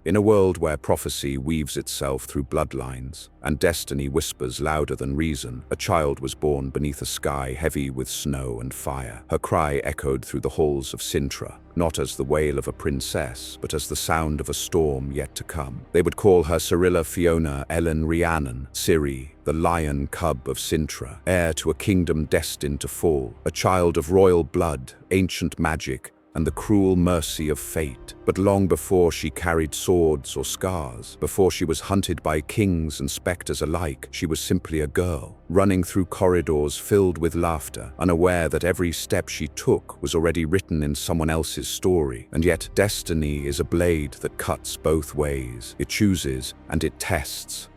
In a world where prophecy weaves itself through bloodlines, and destiny whispers louder than reason, a child was born beneath a sky heavy with snow and fire. Her cry echoed through the halls of Cintra, not as the wail of a princess, but as the sound of a storm yet to come. They would call her Cirilla Fiona Elen Riannon, Ciri, the lion cub of Cintra, heir to a kingdom destined to fall, a child of royal blood, ancient magic, and the cruel mercy of fate. But long before she carried swords or scars, before she was hunted by kings and specters alike, she was simply a girl, running through corridors filled with laughter, unaware that every step she took was already written in someone else's story. And yet destiny is a blade that cuts both ways. It chooses and it tests.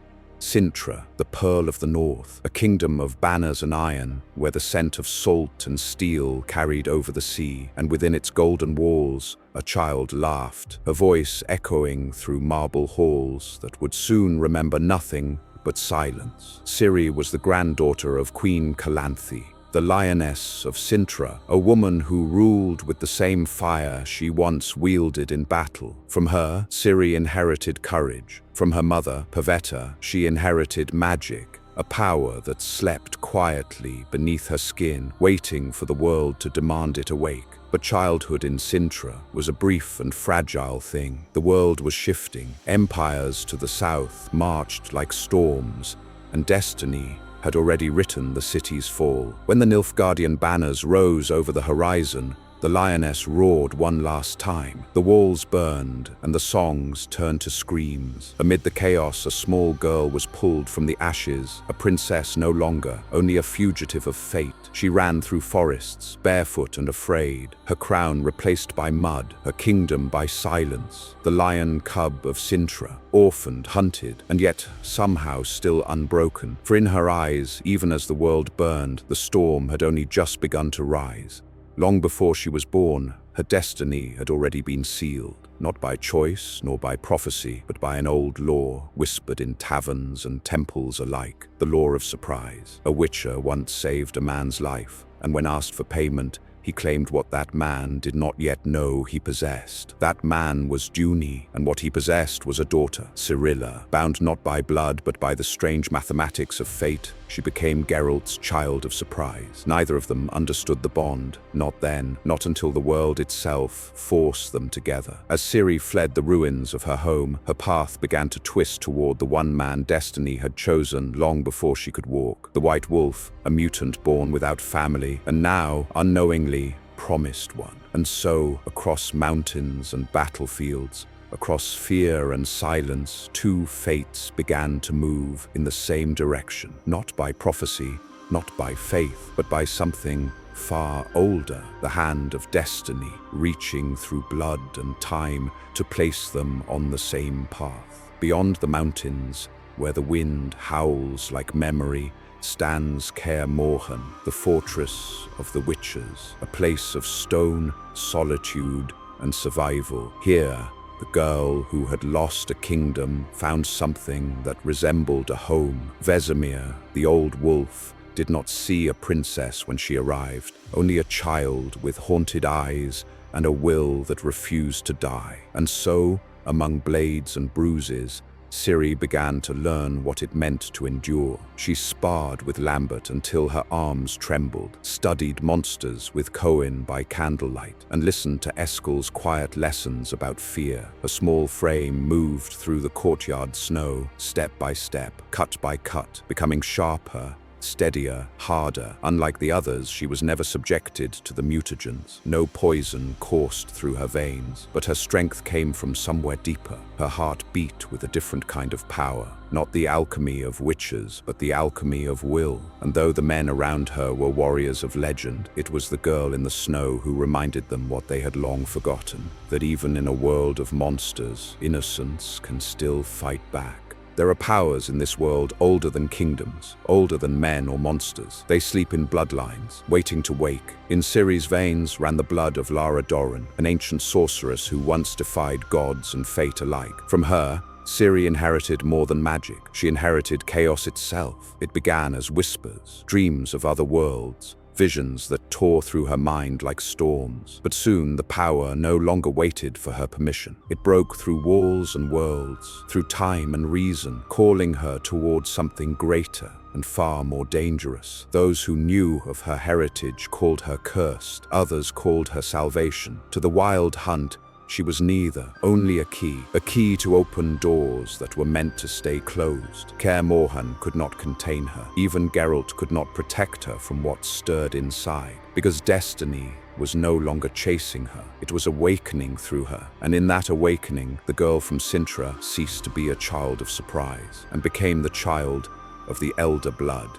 Cintra, the Pearl of the North, a kingdom of banners and iron, where the scent of salt and steel carried over the sea, and within its golden walls, a child laughed, her voice echoing through marble halls that would soon remember nothing but silence. Ciri was the granddaughter of Queen Calanthe, the lioness of Cintra, a woman who ruled with the same fire she once wielded in battle. From her, Ciri inherited courage. From her mother, Pavetta, she inherited magic, a power that slept quietly beneath her skin, waiting for the world to demand it awake. But childhood in Cintra was a brief and fragile thing. The world was shifting. Empires to the south marched like storms, and destiny had already written the city's fall. When the Nilfgaardian banners rose over the horizon, the lioness roared one last time. The walls burned, and the songs turned to screams. Amid the chaos, a small girl was pulled from the ashes, a princess no longer, only a fugitive of fate. She ran through forests, barefoot and afraid, her crown replaced by mud, her kingdom by silence. The lion cub of Cintra, orphaned, hunted, and yet somehow still unbroken. For in her eyes, even as the world burned, the storm had only just begun to rise. Long before she was born, her destiny had already been sealed, not by choice nor by prophecy, but by an old law whispered in taverns and temples alike, the law of surprise. A witcher once saved a man's life, and when asked for payment, he claimed what that man did not yet know he possessed. That man was Juni, and what he possessed was a daughter, Cirilla. Bound not by blood, but by the strange mathematics of fate, she became Geralt's child of surprise. Neither of them understood the bond, not then, not until the world itself forced them together. As Ciri fled the ruins of her home, her path began to twist toward the one man destiny had chosen long before she could walk. The White Wolf, a mutant born without family, and now, unknowingly, promised one. And so, across mountains and battlefields, across fear and silence, two fates began to move in the same direction, not by prophecy, not by faith, but by something far older, the hand of destiny, reaching through blood and time to place them on the same path. Beyond the mountains, where the wind howls like memory, stands Kaer Morhen, the fortress of the witches, a place of stone, solitude, and survival. Here, the girl who had lost a kingdom found something that resembled a home. Vesemir, the old wolf, did not see a princess when she arrived, only a child with haunted eyes and a will that refused to die. And so, among blades and bruises, Ciri began to learn what it meant to endure. She sparred with Lambert until her arms trembled, studied monsters with Cohen by candlelight, and listened to Eskel's quiet lessons about fear. Her small frame moved through the courtyard snow, step by step, cut by cut, becoming sharper, steadier, harder. Unlike the others, she was never subjected to the mutagens. No poison coursed through her veins, but her strength came from somewhere deeper. Her heart beat with a different kind of power, not the alchemy of witches, but the alchemy of will. And though the men around her were warriors of legend, it was the girl in the snow who reminded them what they had long forgotten, that even in a world of monsters, innocence can still fight back. There are powers in this world older than kingdoms, older than men or monsters. They sleep in bloodlines, waiting to wake. In Ciri's veins ran the blood of Lara Dorren, an ancient sorceress who once defied gods and fate alike. From her, Ciri inherited more than magic. She inherited chaos itself. It began as whispers, dreams of other worlds, visions that tore through her mind like storms. But soon the power no longer waited for her permission. It broke through walls and worlds, through time and reason, calling her towards something greater and far more dangerous. Those who knew of her heritage called her cursed, others called her salvation. To the wild hunt, she was neither, only a key to open doors that were meant to stay closed. Kaer Morhen could not contain her. Even Geralt could not protect her from what stirred inside, because destiny was no longer chasing her. It was awakening through her, and in that awakening, the girl from Cintra ceased to be a child of surprise and became the child of the elder blood.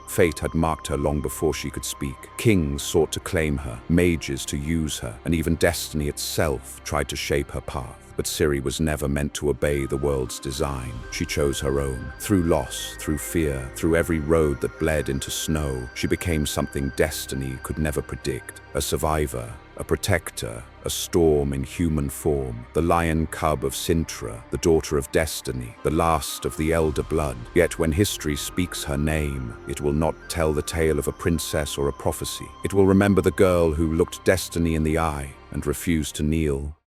Fate had marked her long before she could speak. Kings sought to claim her, mages to use her, and even destiny itself tried to shape her path. But Ciri was never meant to obey the world's design. She chose her own. Through loss, through fear, through every road that bled into snow, she became something destiny could never predict. A survivor, a protector, a storm in human form, the lion cub of Cintra, the daughter of destiny, the last of the elder blood. Yet when history speaks her name, it will not tell the tale of a princess or a prophecy. It will remember the girl who looked destiny in the eye and refused to kneel.